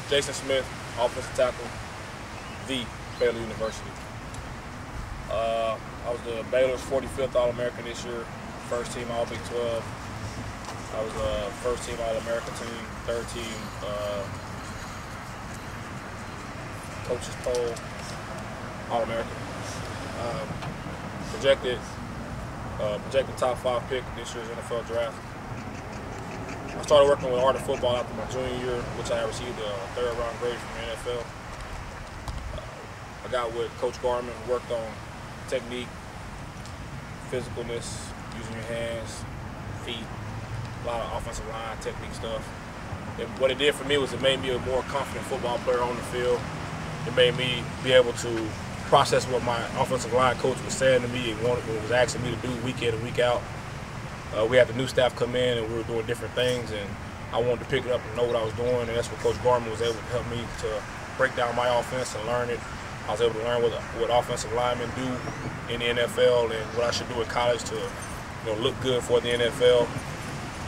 Jason Smith, offensive tackle, the Baylor University. I was the Baylor's 45th All-American this year, first team All-Big 12. I was first team All-American team, third team coaches poll All-American. Projected top 5 pick this year's NFL draft. I started working with art of football after my junior year, which I received a 3rd round grade from the NFL. I got with Coach Garman, worked on technique, physicalness, using your hands, feet, a lot of offensive line technique stuff. And what it did for me was it made me a more confident football player on the field. It made me be able to process what my offensive line coach was saying to me and what was asking me to do week in and week out. We had the new staff come in and we were doing different things, and I wanted to pick it up and know what I was doing, and that's what Coach Garman was able to help me to break down my offense and learn it. I was able to learn what offensive linemen do in the NFL and what I should do in college to look good for the NFL.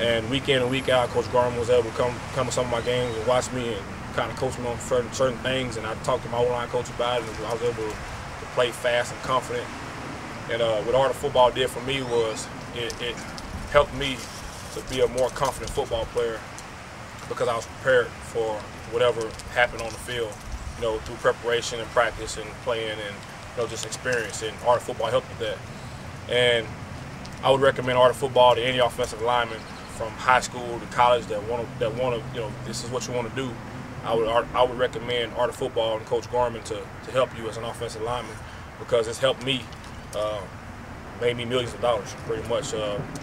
And week in and week out, Coach Garman was able to come to some of my games and watch me and kind of coach me on certain things, and I talked to my O-line coach about it, and I was able to play fast and confident. And what art of football did for me was it helped me to be a more confident football player because I was prepared for whatever happened on the field, through preparation and practice and playing and just experience. And art of football helped with that. And I would recommend art of football to any offensive lineman from high school to college that want to, this is what you want to do. I would recommend art of football and Coach Garman to help you as an offensive lineman, because it's helped me, made me millions of dollars, pretty much,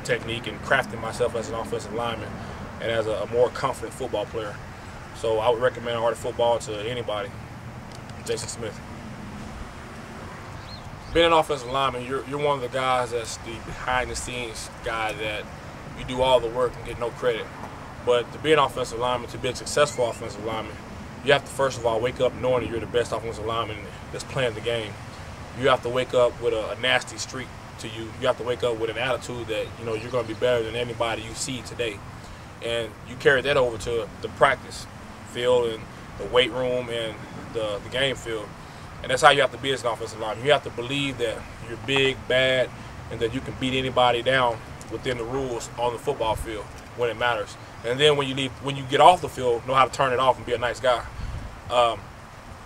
technique and crafting myself as an offensive lineman and as a more confident football player. So I would recommend art of football to anybody. Jason Smith. Being an offensive lineman, you're one of the guys that's the behind-the-scenes guy that you do all the work and get no credit. But to be an offensive lineman, to be a successful offensive lineman, you have to first of all wake up knowing that you're the best offensive lineman that's playing the game. You have to wake up with a nasty streak to you. You have to wake up with an attitude that you're going to be better than anybody you see today. And you carry that over to the practice field and the weight room and the game field. And that's how you have to be as an offensive lineman. You have to believe that you're big, bad, and that you can beat anybody down within the rules on the football field when it matters. And then when you get off the field, know how to turn it off and be a nice guy.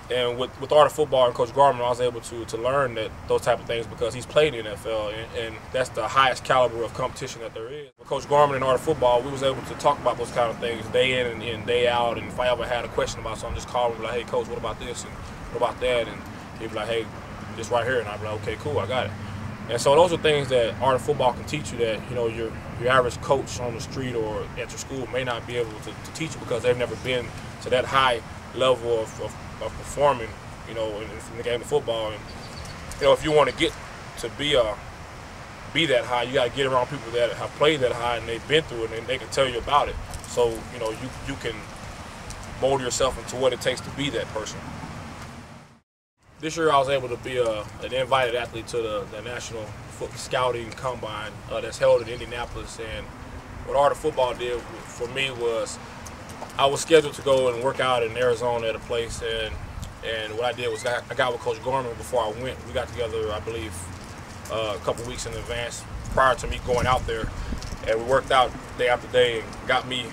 And with art of football and Coach Garman, I was able to learn those type of things because he's played in the NFL, and that's the highest caliber of competition that there is. With Coach Garman and art of football, we was able to talk about those kind of things day in and day out. And if I ever had a question about something, just call him and be like, hey, Coach, what about this and what about that? And he'd be like, hey, this right here, and I'd be like, okay, cool, I got it. And so those are things that art of football can teach you that your average coach on the street or at your school may not be able to teach you because they've never been to that high level of performing, in the game of football. And if you want to get to be that high, you got to get around people that have played that high and they've been through it, and they can tell you about it. So you can mold yourself into what it takes to be that person. This year I was able to be an invited athlete to the National Scouting Combine that's held in Indianapolis. And what art of football did for me was I was scheduled to go and work out in Arizona at a place, and what I did was I got with Coach Garman before I went. We got together, I believe, a couple weeks in advance prior to me going out there, and we worked out day after day and got me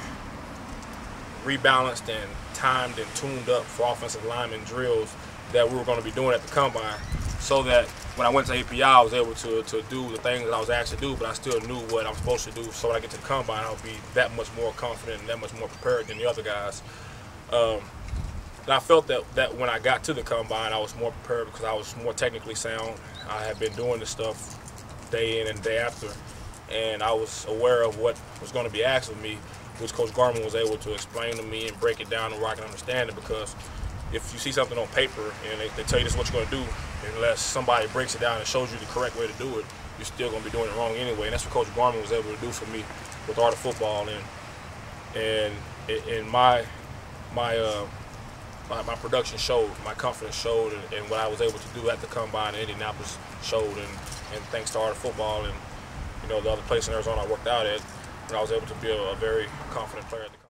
rebalanced and timed and tuned up for offensive lineman drills that we were going to be doing at the Combine, so that when I went to API, I was able to do the things that I was asked to do, but I still knew what I'm supposed to do. So when I get to the Combine, I'll be that much more confident and that much more prepared than the other guys. And I felt that when I got to the Combine, I was more prepared because I was more technically sound. I had been doing this stuff day in and day after, and I was aware of what was going to be asked of me, which Coach Garman was able to explain to me and break it down to where I can understand it. Because if you see something on paper and they tell you this is what you're going to do, unless somebody breaks it down and shows you the correct way to do it, you're still going to be doing it wrong anyway. And that's what Coach Garman was able to do for me with art of football. And my production showed, my confidence showed, and what I was able to do at the Combine in Indianapolis showed. And thanks to art of football and the other place in Arizona I worked out at, I was able to be a very confident player at the Combine.